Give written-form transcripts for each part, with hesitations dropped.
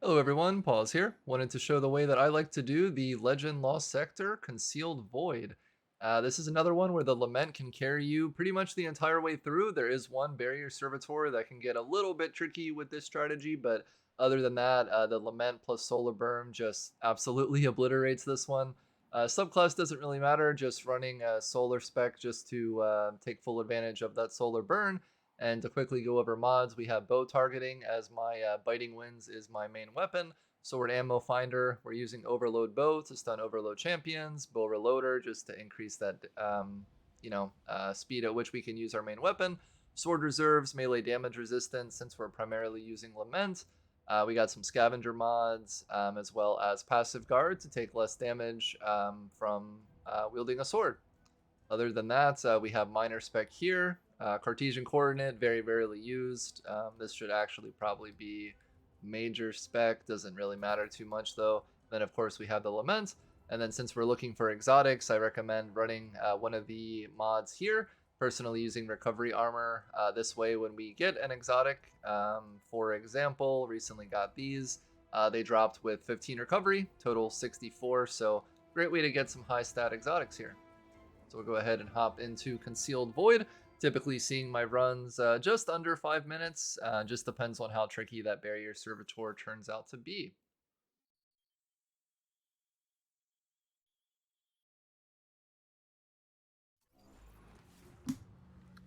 Hello everyone, Pause here. Wanted to show the way that I like to do the Legend Lost Sector Concealed Void. This is another one where the Lament can carry you pretty much the entire way through. There is one Barrier Servitor that can get a little bit tricky with this strategy, but other than that, the Lament plus Solar Burn just absolutely obliterates this one. Subclass doesn't really matter, just running a Solar Spec just to take full advantage of that Solar Burn. And to quickly go over mods, we have bow targeting as my biting winds is my main weapon. Sword ammo finder, we're using overload bow to stun overload champions. Bow reloader just to increase that speed at which we can use our main weapon. Sword reserves, melee damage resistance since we're primarily using Lament. We got some scavenger mods as well as passive guard to take less damage from wielding a sword. Other than that, we have minor spec here. Cartesian coordinate, very rarely used. This should actually probably be major spec. Doesn't really matter too much though. Then of course we have the Lament. And then since we're looking for exotics, I recommend running one of the mods here. Personally using recovery armor. This way when we get an exotic, for example, recently got these. They dropped with 15 recovery, total 64. So great way to get some high stat exotics here. So we'll go ahead and hop into Concealed Void. Typically seeing my runs just under 5 minutes. Just depends on how tricky that Barrier Servitor turns out to be.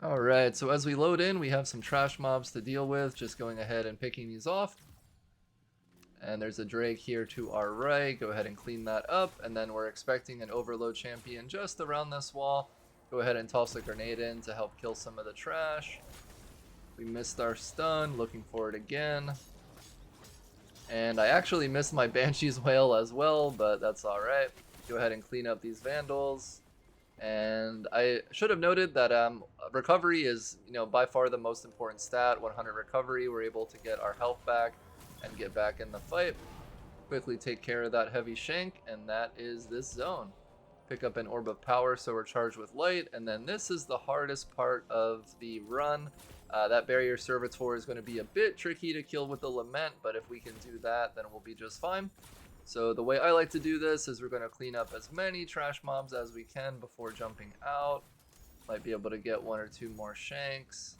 Alright, so as we load in, we have some trash mobs to deal with. Just going ahead and picking these off. And there's a Drake here to our right. Go ahead and clean that up. And then we're expecting an Overload Champion just around this wall. Go ahead and toss a grenade in to help kill some of the trash. We missed our stun, looking for it again. And I actually missed my Banshee's Wail as well, but that's alright. Go ahead and clean up these Vandals. And I should have noted that recovery is, by far the most important stat. 100 recovery, we're able to get our health back and get back in the fight. Quickly take care of that heavy shank, and that is this zone. Pick up an Orb of Power so we're charged with light, and then this is the hardest part of the run. That Barrier Servitor is going to be a bit tricky to kill with the Lament, but if we can do that, then we'll be just fine. So the way I like to do this is we're going to clean up as many trash mobs as we can before jumping out. Might be able to get 1 or 2 more shanks.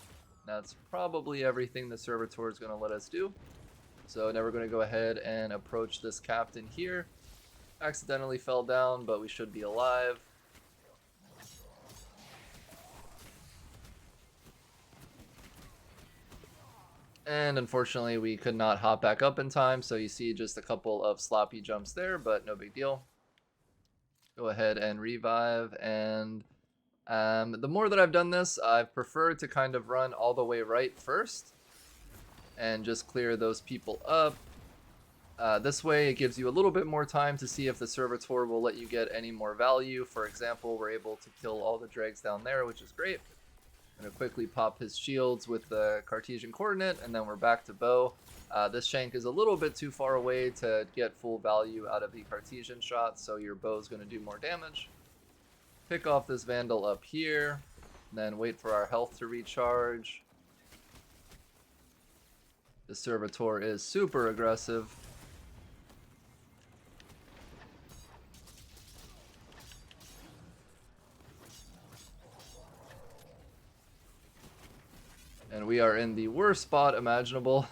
That's probably everything the Servitor is going to let us do. So now we're going to go ahead and approach this captain here. Accidentally fell down, but we should be alive. And unfortunately we could not hop back up in time, so you see just a couple of sloppy jumps there, but no big deal. Go ahead and revive, and the more that I've done this, I've preferred to kind of run all the way right first and just clear those people up. This way it gives you a little bit more time to see if the Servitor will let you get any more value. For example, we're able to kill all the dregs down there, which is great. I'm going to quickly pop his shields with the Cartesian coordinate, and then we're back to bow. This shank is a little bit too far away to get full value out of the Cartesian shot, so your bow is going to do more damage. Pick off this Vandal up here, and then wait for our health to recharge. The Servitor is super aggressive. And we are in the worst spot imaginable,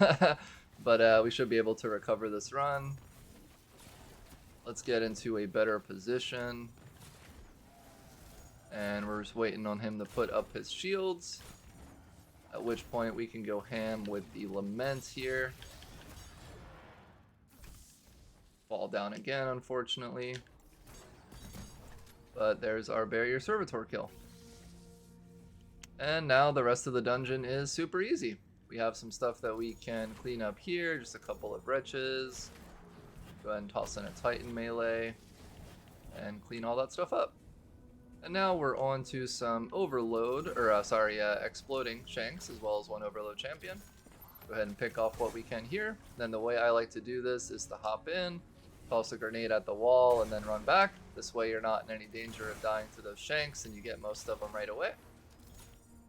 but we should be able to recover this run. Let's get into a better position. And we're just waiting on him to put up his shields. At which point we can go ham with the Lament here. Fall down again, unfortunately. But there's our Barrier Servitor kill. And now the rest of the dungeon is super easy. We have some stuff that we can clean up here, just a couple of wretches. Go ahead and toss in a Titan melee and clean all that stuff up. And now we're on to some overload, or exploding shanks, as well as 1 overload champion. Go ahead and pick off what we can here. Then the way I like to do this is to hop in, toss a grenade at the wall, and then run back. This way you're not in any danger of dying to those shanks, and you get most of them right away.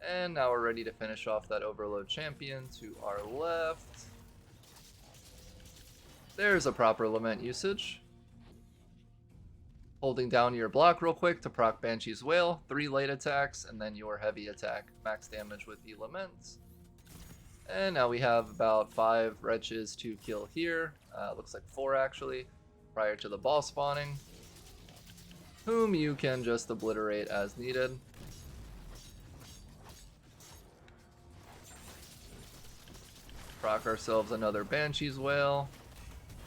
And now we're ready to finish off that Overload Champion to our left. There's a proper Lament usage. Holding down your block real quick to proc Banshee's Wail, 3 light attacks, and then your heavy attack. Max damage with the Laments. And now we have about 5 wretches to kill here. Looks like 4 actually, prior to the boss spawning, whom you can just obliterate as needed. Proc ourselves another Banshee's Wail.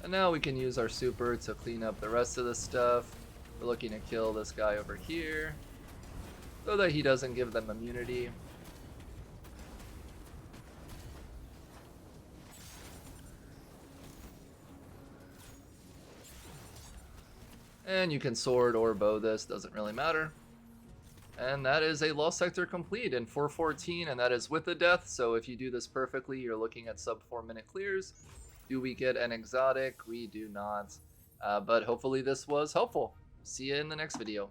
And now we can use our super to clean up the rest of this stuff. We're looking to kill this guy over here, so that he doesn't give them immunity. And you can sword or bow this, doesn't really matter. And that is a Lost Sector complete in 4:14, and that is with the death. So if you do this perfectly, you're looking at sub 4-minute clears. Do we get an exotic? We do not. But hopefully this was helpful. See you in the next video.